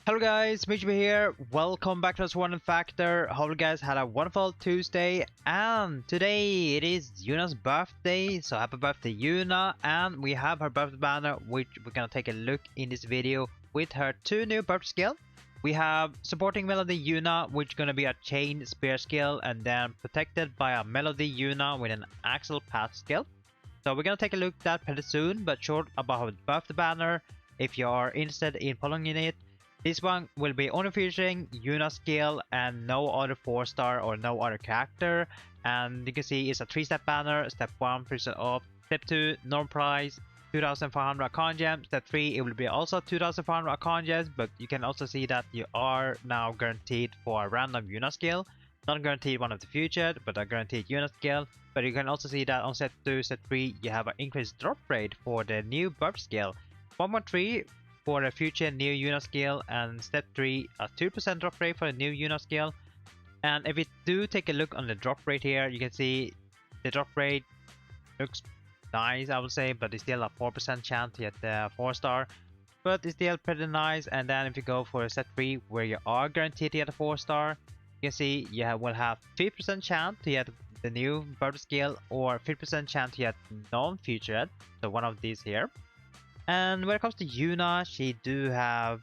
Hello guys, MikuChibi here. Welcome back to this one factor. Hope you guys had a wonderful Tuesday, and today it is Yuna's birthday, so happy birthday Yuna. And we have her birthday banner, which we're gonna take a look in this video with her two new birthday skills. We have supporting melody Yuna, which is gonna be a chain spear skill, and then protected by a melody Yuna with an axle path skill. So we're gonna take a look at that pretty soon, but short about her birthday banner. If you are interested in following it, this one will be only featuring Yuna skill and no other 4-star or no other character. And you can see it's a 3-step banner. Step 1, 3% off. Step 2, normal price, 2,400 account gems. Step 3, it will be also 2,400 account gems, but you can also see that you are now guaranteed for a random Yuna skill. Not guaranteed one of the future, but a guaranteed Yuna skill. But you can also see that on step 2, step 3, you have an increased drop rate for the new buff skill. 1.3 for the future new Yuna skill, and step 3 a 2% drop rate for the new Yuna skill. And if you do take a look on the drop rate here, you can see the drop rate looks nice, I would say, but it's still a 4% chance to get the 4-star, but it's still pretty nice. And then if you go for step 3 where you are guaranteed to get a 4-star, you can see you will have 50% chance to get the new bird skill or 50% chance to get non-featured, so one of these here. And when it comes to Yuna, she do have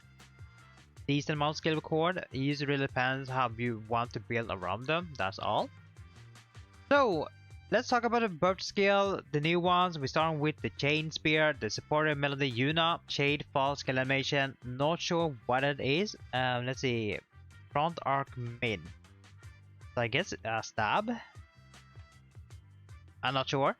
decent amount of skill record. It usually really depends how you want to build around them, that's all. So let's talk about the bird skill, the new ones. We start with the chain spear, the supported melody Yuna, shade fall skill animation. Not sure what it is. Let's see, front arc mid. So I guess a stab. I'm not sure.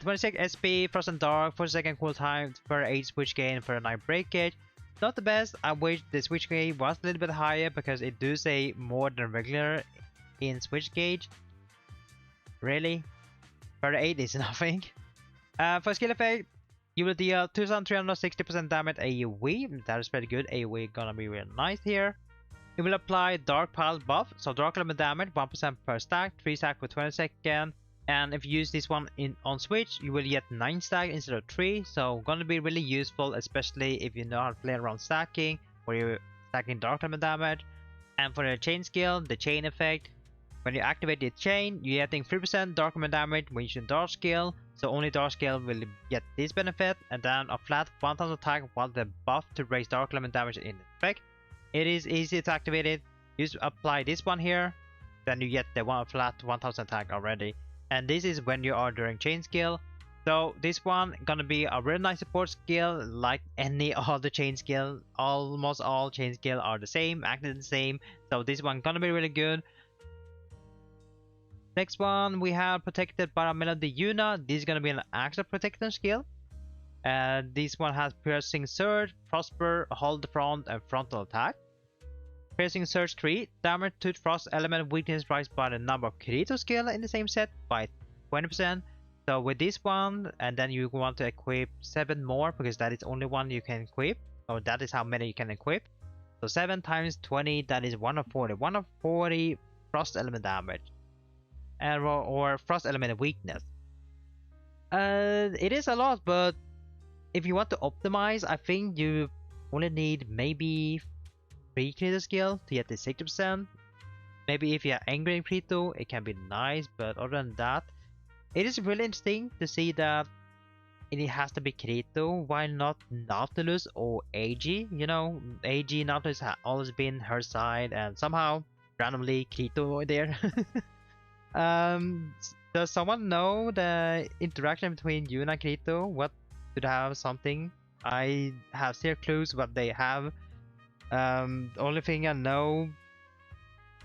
26 SP, Frost and Dark, 40-second cooltime, for 8 switch gain, for 9 breakage. Not the best. I wish the switch gauge was a little bit higher because it do say more than regular in switch gauge. Really? 38 is nothing. For skill effect, you will deal 2360% damage AoE. That is pretty good. AoE gonna be real nice here. It will apply Dark Pile buff, so Dark Element damage 1% per stack, 3 stack for 20 seconds. And if you use this one on Switch, you will get 9 stack instead of 3, so gonna be really useful, especially if you know how to play around stacking, where you're stacking dark element damage. And for the chain skill, the chain effect, when you activate the chain, you're getting 3% dark element damage when using dark skill, so only dark skill will get this benefit, and then a flat 1000 attack while the buff to raise dark element damage in effect. It is easy to activate it. You just apply this one here, then you get the flat 1000 attack already. And this is when you are doing chain skill. So this one gonna be a really nice support skill like any other chain skill. Almost all chain skill are the same, acting the same. So this one gonna be really good. Next one we have protected by a melody Yuna. This is gonna be an extra protection skill. And this one has piercing surge, prosper, hold the front, and frontal attack. Piercing Surge 3, damage to Frost element weakness rise by the number of Kirito skill in the same set by 20%. So with this one, and then you want to equip 7 more because that is only one you can equip, or that is how many you can equip. So 7 times 20, that is 140. 140 Frost element damage, or Frost element weakness. It is a lot, but if you want to optimize, I think you only need maybe 3 Kirito skill to get the 60%. Maybe if you are angry in Kirito, it can be nice, but other than that, it is really interesting to see that it has to be Kirito. Why not Nautilus or AG? You know, AG Nautilus has always been her side, and somehow randomly Kirito there. Does someone know the interaction between Yuna and Kirito? What could have something? I have zero clues what they have. The only thing I know,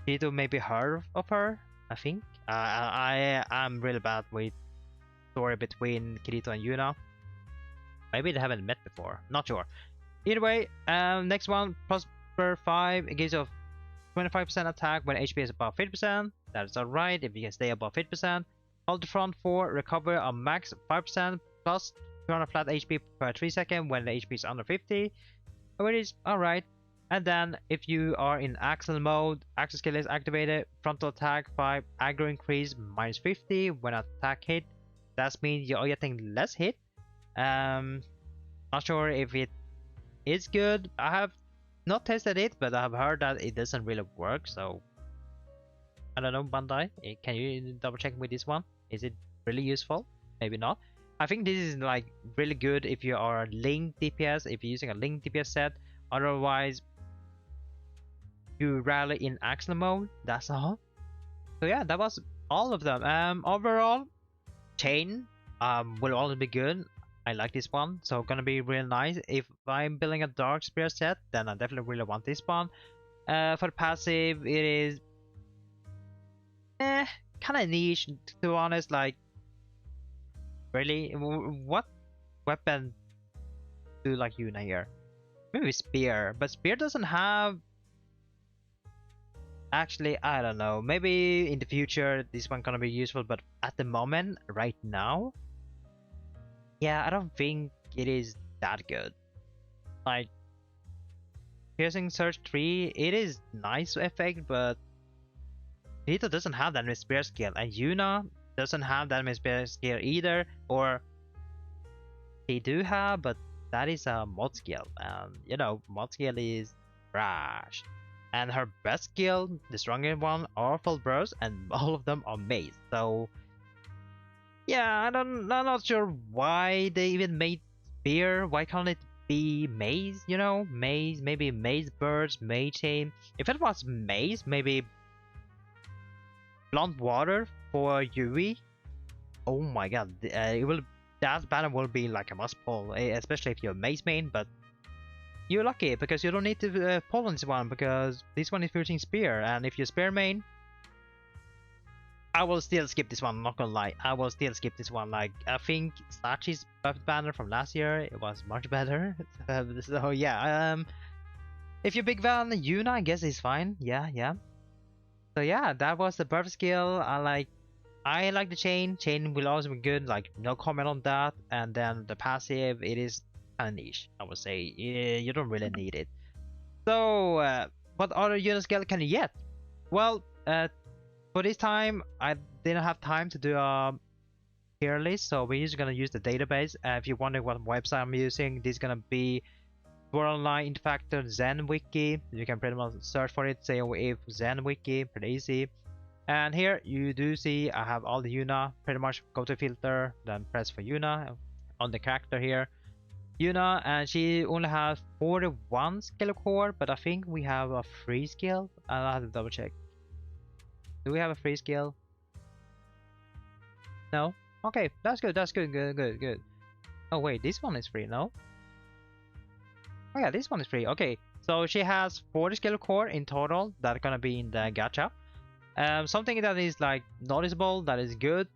Kirito maybe heard of her, I think. I'm really bad with story between Kirito and Yuna. Maybe they haven't met before, not sure. Either way, next one, Prosper 5, it gives you 25% attack when HP is above 50%. That is alright if you can stay above 50%. Hold the front 4, recover a max 5% plus 200 flat HP per 3 seconds when the HP is under 50. Which is alright. And then if you are in axle mode, axle skill is activated, frontal attack 5, aggro increase minus 50 when attack hit. That means you're getting less hit. Not sure if it is good. I have not tested it, but I've heard that it doesn't really work. So I don't know, Bandai. Can you double check with this one? Is it really useful? Maybe not. I think this is like really good if you are a Link DPS, if you're using a Link DPS set. Otherwise, you rally in Axel mode. That's all. So yeah, that was all of them. Overall, Chain will always be good. I like this one, so gonna be really nice. If I'm building a Dark Spear set, then I definitely really want this one. For the passive, it is kind of niche, to be honest. Like, really, what weapon do like Yuna here? Maybe Spear, but Spear doesn't have. Actually, I don't know. Maybe in the future this one gonna be useful, but at the moment, right now, yeah, I don't think it is that good. Like, Piercing Surge 3, it is nice effect, but Vito doesn't have that many spear skill, and Yuna doesn't have that many spear skill either, or they do have, but that is a mod skill, and you know, mod skill is trash. And her best skill, the strongest one, are full burst, and all of them are maze. So yeah, I'm not sure why they even made spear. Why can't it be maze? You know, maze, maybe maze burst, maze chain. If it was maze, maybe blunt water for Yui. Oh my god, it will. That banner will be like a must pull, especially if you're maze main. But you're lucky because you don't need to pull on this one because this one is using spear, and if you're spear main, I will still skip this one. I'm not gonna lie, I will still skip this one. Like, I think Sachi's buffed banner from last year, it was much better. So yeah, if you're big fan, Yuna, I guess is fine. Yeah. So yeah, that was the buff skill. I like the chain. Chain will always be good. Like, no comment on that. And then the passive, it is kind of niche, I would say. Yeah, you don't really need it. So what other Yuna skill can you get? Well, for this time, I didn't have time to do a tier list, so we're just gonna use the database. If you're wondering what website I'm using, this is gonna be World Online Interfactor Zen Wiki. You can pretty much search for it, SAOIF Zen Wiki, pretty easy. And here you do see I have all the Yuna. Pretty much go to filter, then press for Yuna on the character here. Yuna, and she only has 41 skill core, but I think we have a free skill. I'll have to double check. Do we have a free skill? No? Okay, that's good, good. Oh wait, this one is free, no? Oh yeah, this one is free. Okay, so she has 40 skill core in total that are gonna be in the gacha. Something that is like noticeable, that is good.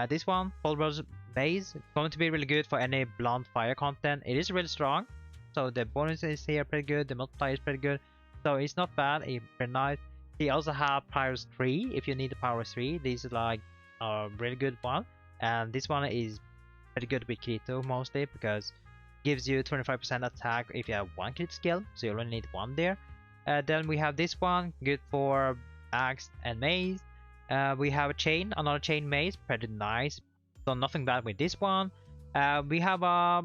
This one, Full Rose Base, going to be really good for any blunt fire content. It is really strong, so the bonuses here are pretty good. The multiplier is pretty good, so it's not bad. It's pretty nice. He also have Powers 3 if you need the Power 3. This is like a really good one, and this one is pretty good with Kirito mostly because gives you 25% attack if you have one crit skill, so you only need one there. Then we have this one, good for axe and maze. We have a chain, another chain maze, pretty nice, so nothing bad with this one. We have a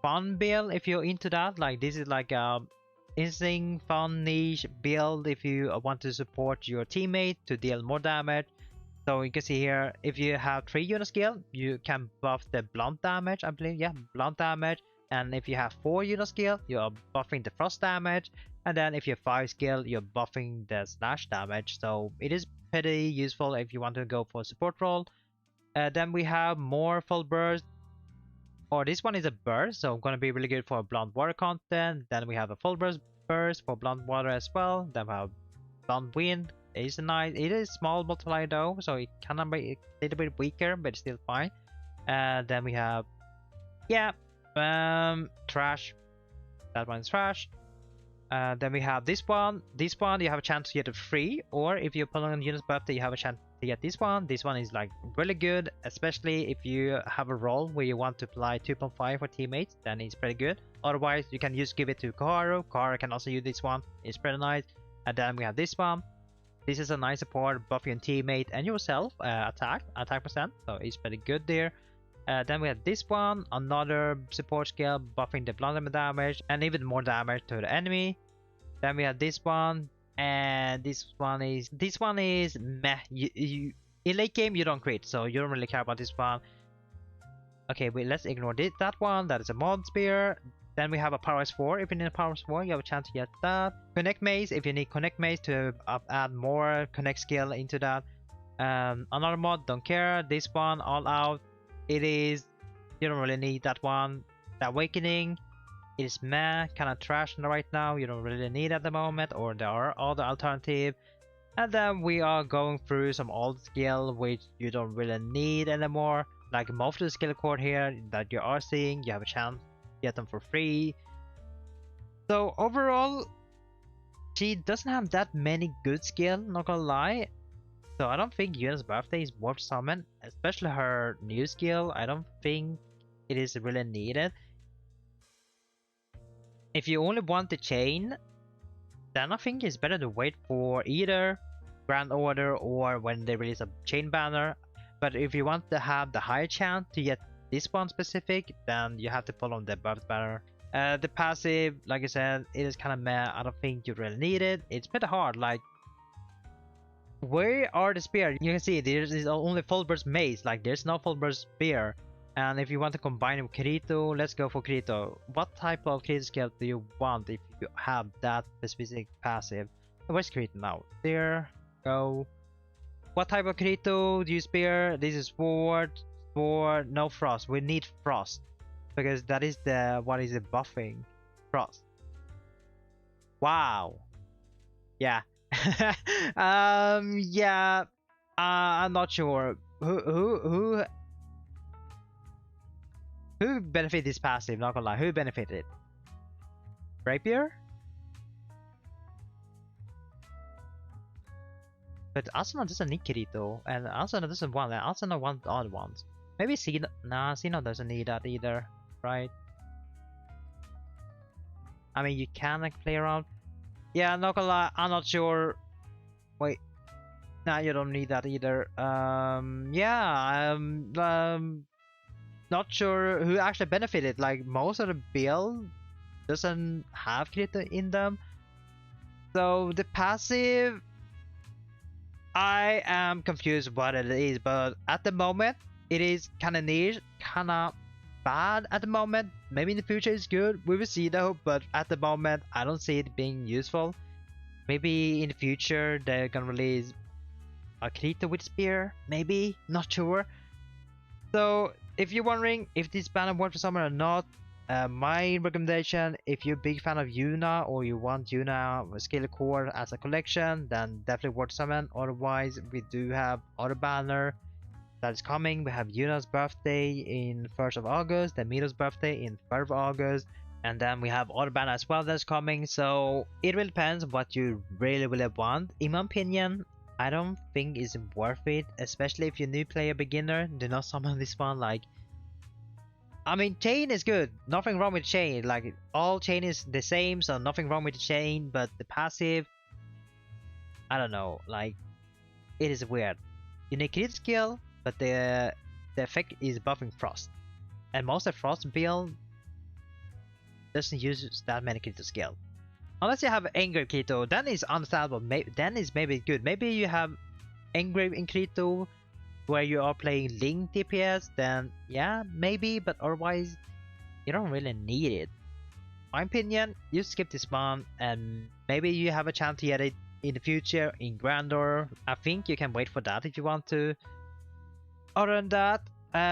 fun build if you're into that. Like, this is like a interesting fun niche build if you want to support your teammate to deal more damage. So you can see here, if you have 3 Yuna skill, you can buff the blunt damage, I believe. Yeah, blunt damage. And if you have 4 Yuna skill, you're buffing the frost damage. And then if you have 5 skill, you're buffing the slash damage. So it is pretty useful if you want to go for a support role. Then we have more full burst. Or this one is a burst, so gonna be really good for blunt water content. Then we have a full burst for blunt water as well. Then we have blunt wind. It is nice. It is small multiplier though, so it can be a little bit weaker, but it's still fine. Then we have, yeah, trash. That one is trash. Then we have this one. This one you have a chance to get it free, or if you're pulling on Yuna's birthday, you have a chance to get this one. This one is like really good, especially if you have a role where you want to apply 2.5 for teammates, then it's pretty good. Otherwise, you can just give it to Koharu. Koharu can also use this one. It's pretty nice. And then we have this one. This is a nice support, buff your teammate and yourself attack percent, so it's pretty good there. Then we have this one, another support skill, buffing the blunt damage and even more damage to the enemy. Then we have this one, and this one is meh. You in late game you don't crit, so you don't really care about this one. Okay, wait, let's ignore that one. That is a mod spear. Then we have a power 4. If you need a power 4, you have a chance to get that. Connect maze. If you need connect maze to add more connect skill into that. Another mod, don't care. This one, all out. It is, you don't really need that one. The awakening is meh, kind of trash right now. You don't really need at the moment, or there are other alternative. And then we are going through some old skill which you don't really need anymore. Like most of the skill core here that you are seeing, you have a chance to get them for free. So overall, she doesn't have that many good skill, not gonna lie. So I don't think Yuna's birthday is worth summon, especially her new skill. I don't think it is really needed. If you only want the chain, then I think it's better to wait for either Grand Order or when they release a chain banner. But if you want to have the higher chance to get this one specific, then you have to follow the birth banner. The passive, like I said, it is kind of meh. I don't think you really need it. It's pretty hard. Like, where are the spear? You can see there is only full burst maze. Like, there's no full burst spear. And if you want to combine it with Kirito, let's go for Kirito. What type of Kirito skill do you want if you have that specific passive? Where's Kirito now? There, go. What type of Kirito do you spear? This is sword, no frost. We need frost because that is the what is it buffing? Frost. Wow. Yeah. Yeah. I'm not sure who benefit this passive. Not gonna lie, who benefited? Rapier. But Asuna doesn't need Kirito, and Asuna doesn't want that. Asuna wants the other ones. Maybe Sino. Nah, Sino doesn't need that either, right? I mean, you can like play around. Yeah, not gonna lie, I'm not sure. Wait, nah, you don't need that either. Yeah, not sure who actually benefited. Like most of the build doesn't have Kirito in them, so the passive. I am confused what it is, but at the moment it is kind of niche, kind of bad at the moment. Maybe in the future it's good, we will see though, but at the moment I don't see it being useful. Maybe in the future they're gonna release a Kirito with spear, maybe, not sure. So if you're wondering if this banner works for someone or not, my recommendation, if you're a big fan of Yuna or you want Yuna skill core as a collection, then definitely worth summon. Otherwise, we do have other banner that is coming. We have Yuna's birthday in 1st of August, then Mito's birthday in 3rd of August, and then we have other banner as well that's coming. So it really depends what you really want. In my opinion, I don't think it's worth it, especially if you're a new player, beginner. Do not summon this one. Like, I mean, chain is good. Nothing wrong with chain. Like, all chain is the same, so nothing wrong with the chain. But the passive, I don't know. Like, it is weird. You need crit skill, but the effect is buffing frost, and most of frost build doesn't use that many crit skill. Unless you have Angry Kirito, then it's understandable. Then it's maybe good. Maybe you have Engrave in Kirito where you are playing Link DPS, then yeah, maybe, but otherwise you don't really need it. My opinion, you skip this one and maybe you have a chance to get it in the future in Grandor. I think you can wait for that if you want to. Other than that,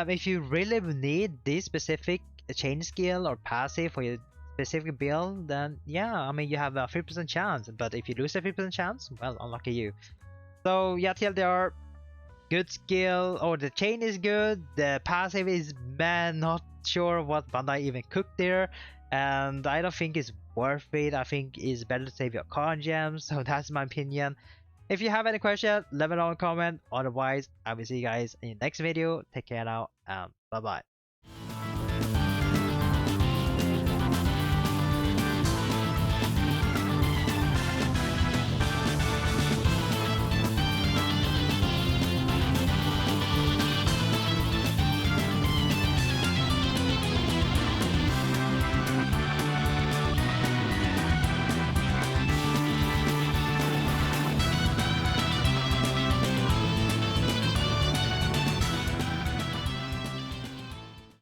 if you really need this specific chain skill or passive for your specific build, then yeah, I mean, you have a 50% chance, but if you lose a 50% chance, well, unlucky you. So yeah, TLDR, good skill, or the chain is good, the passive is man, not sure what Bandai even cooked there, and I don't think it's worth it. I think it's better to save your card gems, so that's my opinion. If you have any questions, let me know in a comment. Otherwise, I will see you guys in the next video. Take care now, and bye bye.